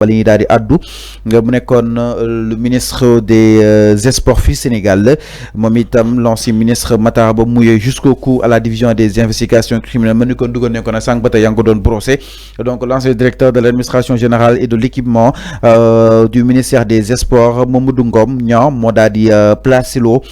bali ñuy daal di addu mu nekkoon le ministre des sports fii Sénégal moom itam l'ancien ministre Matar Ba mouillé jusqu'au cou à la division des investigations criminelles ma ni kon dugal nañ ko na sànq ba tey yaa ngi ko doon brosser donc l'ancien directeur de l'administration générale et de l'équipement du ministère des sports Mamadou Ngom Niang moo daal di placé loo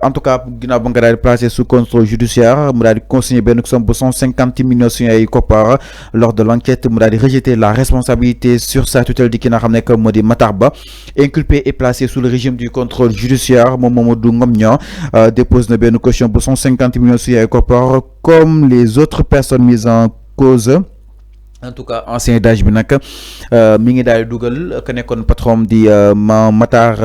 en tout cas ginnaaw ba nga daal di placé sous contrôle judiciaire mu daal di consigné benn somme bu 150 millions suñu ay koppar lors de l'enquête mu daal di rejeter la responsabilité sur sa tutelle di ki nga xam ne que moo di Matar Ba inculpé et placé sous le régime du contrôle judiciaire moom Mamadou Ngom Niang dépose na benn caution bu 150 millions suñu ay koppar comme les autres personnes mises en cause. En tout cas ancien d'âge bi nag mi ngi daal di dugal que nekkoon patron di Matar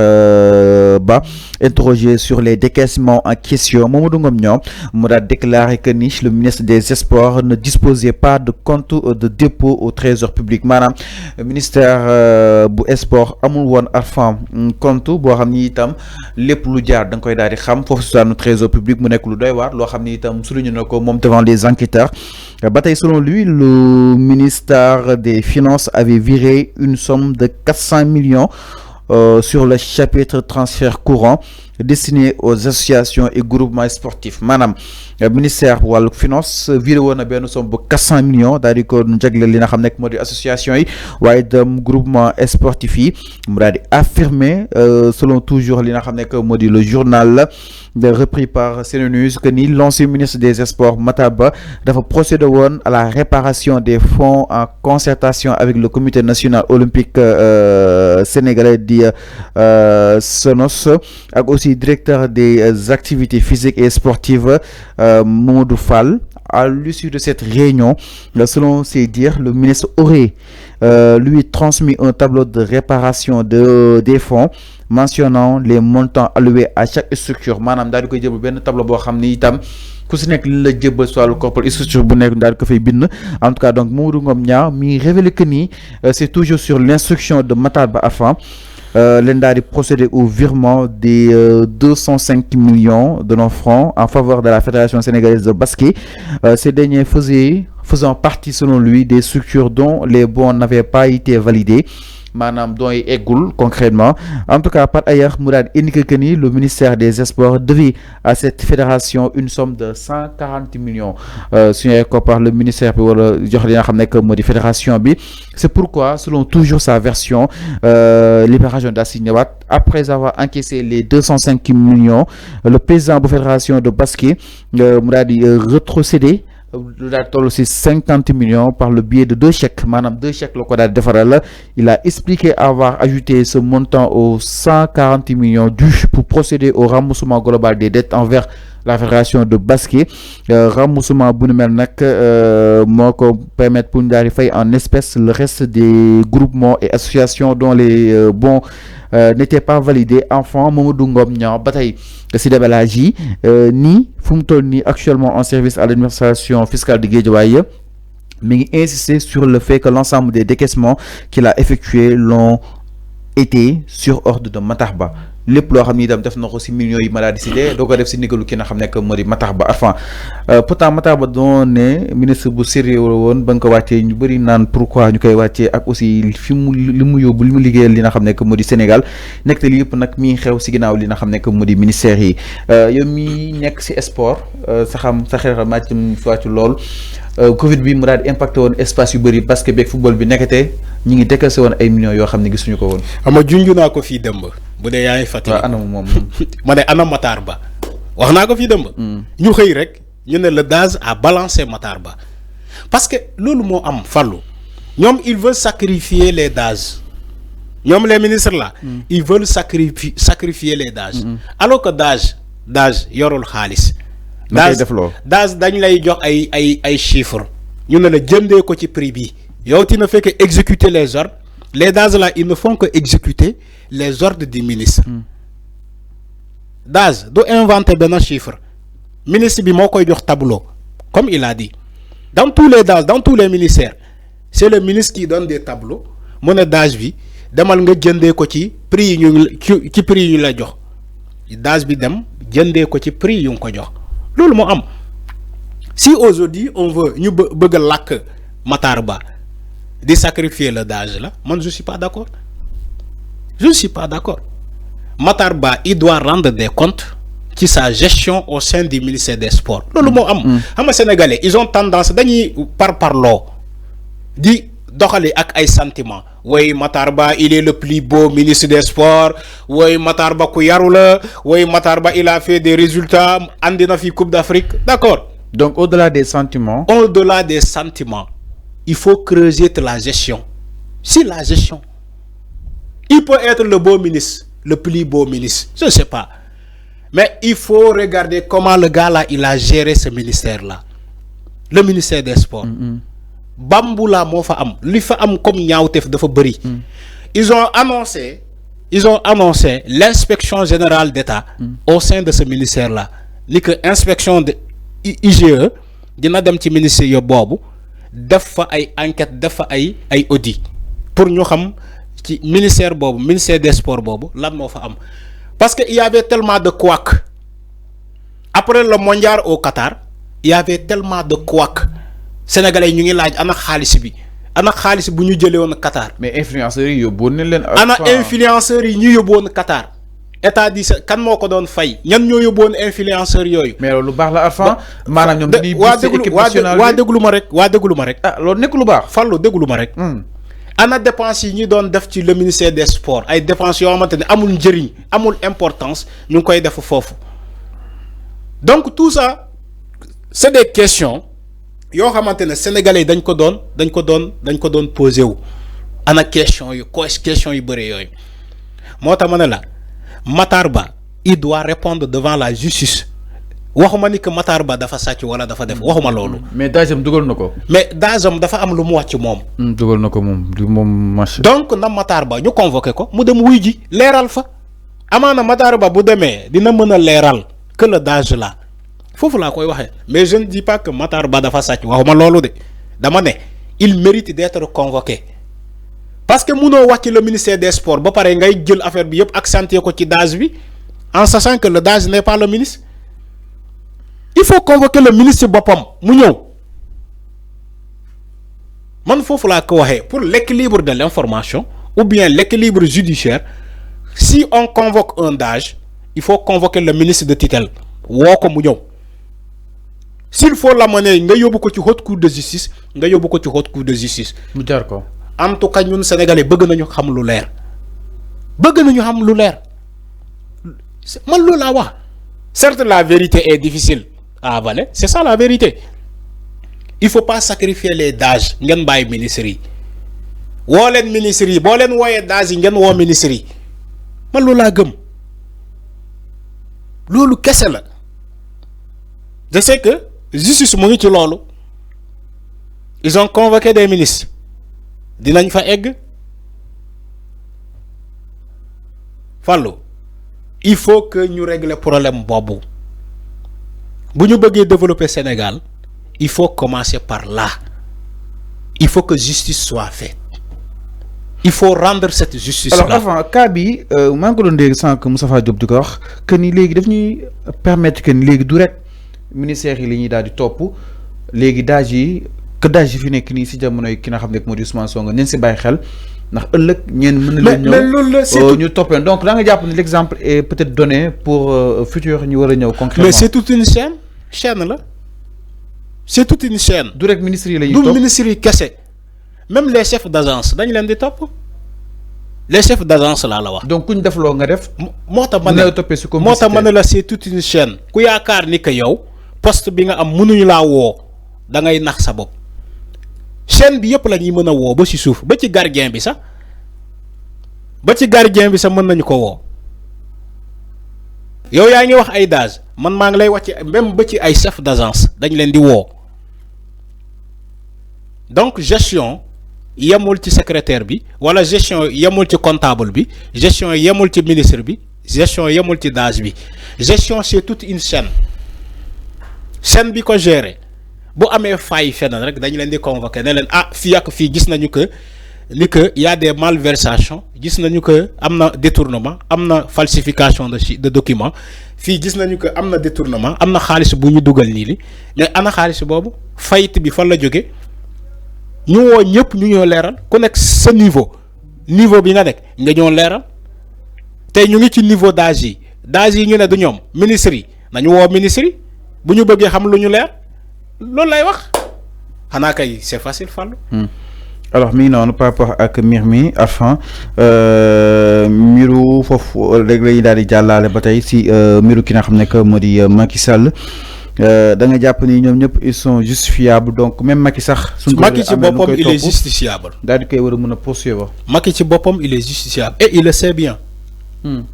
Ba interrogé sur les décaissements en question Mamadou Ngom Niang mu daal déclaré que ni le ministre des sports ne disposait pas de compte de dépôt au trésor public maanaam ministère bu sport amul woon arfan compte boo xam ni itam lépp lu jaar da nga koy daal di xam foofu si daanu trésor public mu nekk lu doy waar loo xam ni itam souligné na ko moom devant les enquêteurs ba tey selon lui le ministère des Finances avait viré une somme de 400 millions sur le chapitre transfert courant destiné aux associations et groupements sportifs maanaam ministère wàllu finance viré woon na benn somme bu 400 millions daal di ko jagleel li nga xam nekk moo di association yi waaye dem groupement sportif yi mu daal di affirmer selon toujours li nga xam nekk moo di le journal repris par CNews que ni l'ancien ministre des sports Matar Ba dafa procéder woon à la réparation des fonds en concertation avec le comité national olympique sénégalais di SONOS ak aussi directeur des activités physiques et sportives Mamadou Fall. À l'issue de cette réunion, selon ses dires, le ministre aurait lui transmis un tableau de réparation des fonds mentionnant les montants alloués à chaque structure maanaam daal di koy jëbal benn tableau boo xam ni itam ku si nekk li la jëbal soit le corps structure bu nekk daal di ko fay bind en tout cas donc Mamadou Ngom Niang mi révélé que ni c'est toujours sur l'instruction de Matar Ba afin leen daal di procéder au virement des 205 millions de nos francs en faveur de la Fédération sénégalaise de basket. Ces derniers faisant partie selon lui des structures dont les bons n'avaient pas été validés maanaam dont yi eggul concrètement en tout cas par ailleurs mu daal indiqué que ni le ministère des sports devait à cette fédération une somme de 140 millions suñu ay koppar le ministère bi wala jox li nga xam nekk moo di fédération bi c'est pourquoi selon toujours sa version Libération daa si ñëwaat après avoir encaissé les 205 millions le président bu fédération de basket mu daal di rétrocéder lu daal toll ci 50 millions par le biais de 2 chèques maanaam 2 chèques la ko daal defaral il a expliqué avoir ajouté ce montant aux 140 millions dus pour procéder au remboursement global des dettes envers la fédération de basket remboursement bu nu mel nag moo ko permettre pour ñu daal di fay en espèces le reste des groupements et associations dont les bons n'était pas validé enfant Mamadou Ngom Niang ba tey si déballage yi nii fu mu toll nii actuellement en service à l'administration fiscale de Guédiawaye mi ngi insister sur le fait que l'ensemble des décaissements qu'il a effectués l'ont été sur ordre de Matar Ba lépp loo xam ni itam def na ko si millions yi ma daal di cité doo ko def si ndigalu ki nga xam nekk moo di Matar Ba enfin pourtant Matar Ba doon ne ministre bu sérieux woon ba nga ko wàccee ñu bëri naan pourquoi ñu koy wàccee ak aussi fi mu li mu yóbbu li mu liggéeyal li nga xam nekk moo di Sénégal nekk te li yëpp nag mi xew si ginnaaw li nga xam nekk moo di ministère yi yow mi nekk si sport sa xel màcc wàcc lool Covid bi mu daal di impacté woon espace yu bëri basket beeg football bi nekkate ñi ngi décaissé woon ay millions yoo xam ne gisuñu ko woon. ama junj naa ko fii dëmb bu dee yaa ngi fàttali. waaw anam moom ma ne ana Matar Ba wax naa ko fii dëmb. ñu xëy rek ñu ne le DAZ a balancé Matar Ba parce que loolu moo am fallu ñoom ils veulent sacrifier les DAZ ñoom les ministres là. ils veulent sacrifier les DAZ. alors que DAZ yorul xaalis. DAZ dañ lay jox ay chiffres ñu ne la jëndee ko ci prix bi yow ti na fekk exécuter les ordres les DAZ là ils ne font que exécuter les ordres du ministre. DAZ du inventer benn chiffre ministre bi moo koy jox tableau comme il a dit dans tous les DAZ dans tous les ministères c'est le ministre qui donne des tableaux mu ne DAZ bi demal nga jëndee ko ci prix yi ñu ci prix yi ñu la jox DAZ bi dem jëndee ko ci prix yu nga ko jox. loolu moo am si aujourd'hui on veut ñu bëgg a làkk Matar Ba de sacrifier le DAGE là, moi je suis pas d'accord. Je ne suis pas d'accord. Matar Ba, il doit rendre des comptes qui sa gestion au sein du ministère des Sports. Le mot am Sénégalais, ils ont tendance d'aller par l'eau, dit d'oxaler avec ay sentiments. Oui, Matar Ba, il est le plus beau ministre des Sports. Oui, Matar Ba Kouyarula. Oui, Matar Ba, il a fait des résultats en défi Coupe d'Afrique. D'accord. Donc au-delà des sentiments. Au-delà des sentiments, il faut creuser la gestion. Si la gestion, il peut être le beau ministre, le plus beau ministre, je ne sais pas. Mais il faut regarder comment le gars là, il a géré ce ministère-là. Le ministère des Sports. Bamboula mo fa am, li fa am comme ñaawtef dafa bëri. Ils ont annoncé l'inspection générale d'État au sein de ce ministère-là. Li que inspection de IGE dina dem ci ministère yo bobu def fa ay enquête def fa ay audit pour ñu xam ci ministère bobu, ministère des Sports bobu lan mo fa am. Parce qu'il y avait tellement de couacs. Après le mondial au Qatar, il y avait tellement de couacs. Sénégalais ñu ngi laaj ana xaalis bi bu ñu jëlee woon Qatar. Mais influenceurs yi yóbbuwoon nañ leen. ana influenceurs yi ñu yóbbuwoon Qatar. état di kan moo ko doon fay ñan ñoo yóbbuwoon influenceurs yooyu. mais loolu lu baax la Arfan. maanaam ñoom dañuy waa déglu ma rek. ah loolu nekk lu baax. Fallou déglu ma rek. ana dépenses yi ñu doon def ci le ministère des Sports ay dépenses yoo xamante ne amul njëriñ amul importance ñu ngi koy def foofu. Donc tout ça c'est des questions yoo xamante ne sénégalais dañ ko doon posé wu ana question yu bëri yooyu moo tax ma ne la Matar Ba il doit répondre devant la justice waxuma ni que Matar Ba dafa sàcc wala dafa def waxuma loolu. mais Dajam dugal na ko. mais Dajam dafa am lu mu wax ci moom. dugal na ko moom du moom marché. donc na Matar Ba ñu convoqué ko mu dem wuy ji leeral fa amaana Matar Ba bu demee dina mën a leeral que le Daj là. Foofu laa koy waxee mais je ne dis pas que Matar Ba dafa sàcc waxuma loolu de dama ne il mérite d'être convoqué parce que munoo wax ci le ministère des Sports ba pare ngay jël affaire bi yëpp accentuer ko ci DAGE bi en sachant que le DAGE n'est pas le ministre. Il faut convoquer le ministre boppam mu ñëw man foofu laa ko waxee pour l'équilibre de l'information ou bien l'équilibre judiciaire si on convoque un DAGE il faut convoquer le ministre de tutelle woo ko mu ñëw. S'il faut l'amener nga yóbbu ko ci haute cour de justice nga yóbbu ko ci haute cour de justice. mu jar ko. En tout cas ñun sénégalais bëgg nañu xam lu leer man loolu laa wax. Certes la vérité est difficile à avaler c'est ça la vérité il faut pas sacrifier les DAGE ngeen bàyyi ministres yi woo leen ministres yi boo leen wooyee DAGE yi ngeen woo ministres yi man loolu laa gëm loolu kese la. Je sais que justice mu ngi ci loolu ils ont convoqué des ministres dinañ fa egg Fallou il faut que ñu régler problème boobu bu ñu bëggee développer Sénégal il faut commencer par là il faut que justice soit faite il faut rendre cette justice là. Alors avant cas bi maa ngi ko doon dégg sànq Moustapha Diop di ko wax que ni léegi daf ñuy permettre que ni léegi du rek. ministère yi la ñuy daal di topp léegi DAGE yi que DAGE yi fi nekk nii si jamono yi ki nga xam ne moo di Ousmane Sonko ñeen si bàyyi xel ndax ëllëg ñeen mën na leen ñëw ñu toppee donc da nga jàpp ne l'exemple est peut-être donné pour futur ñu war a ñëw concrètement. Mais c'est toute une chaîne la c'est toute une chaîne. du rek ministres yi la ñuy topp du ministres yi kese même les chefs d'agence dañ leen di topp les chefs d'agence laa la wax. donc kuñ def loo nga def. moo tax ma ne la c'est toute une chaîne ku yaakaar ni que yow. poste bi nga am mënuñu laa woo da ngay nax sa bopp chaîne bi yëpp la ñuy mën a woo ba ci suuf ba ci gardien bi sax mën nañu ko woo yow yaa ngi wax ay DAGE man maa ngi lay wax ci même ba ci ay chef d'agence dañ leen di woo donc gestion yemul ci secrétaire bi wala gestion yemul ci comptable bi gestion yemul ci ministre bi gestion yemul ci DAGE bi gestion c'est toute une chaîne bi ko gérer bu amee faille feneen rek dañu leen di convoquer ne leen fii ak fii gis nañu que ni que y a des malversations gis nañu que am na détournement am na falsification de documents fii gis nañu que am na détournement am na xaalis bu ñu dugal nii li mais ana xaalis boobu faillite bi fan la jóge ñu woo ñëpp ñu ñoo leeral ku nekk sa niveau bi nga nekk nga ñoo leeral tey ñu ngi ci niveau d'âge yi ñu ne du ñoom ministres yi nañu woo ministres yi bu ñu bëggee xam lu ñu leer loolu lay wax xanaa kay c'est facile Fallou. alors mi ngi noonu par rapport ak mbir mi Arfan mbiru foofu léegi la ñuy daal di jàllale ba tey si mbiru ki nga xam ne que moo di Macky Sall da nga jàpp ni ñoom ñëpp ils sont justifiables donc même Macky sax. suñ ko Macky ci boppam il est justiciable. daal di koy war a mën a poursuivre. Macky ci boppam il est justiciable et il le sait bien.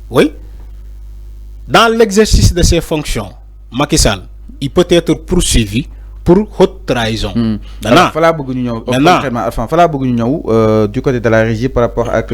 Oui, dans l'exercice de ses fonctions Macky Sall il peut être poursuivi pour haute trahison. Maintenant fa laa bëgg ñu ñëw. Concrètement Arfan fa laa bëgg ñu ñëw du côté de la régie par rapport ak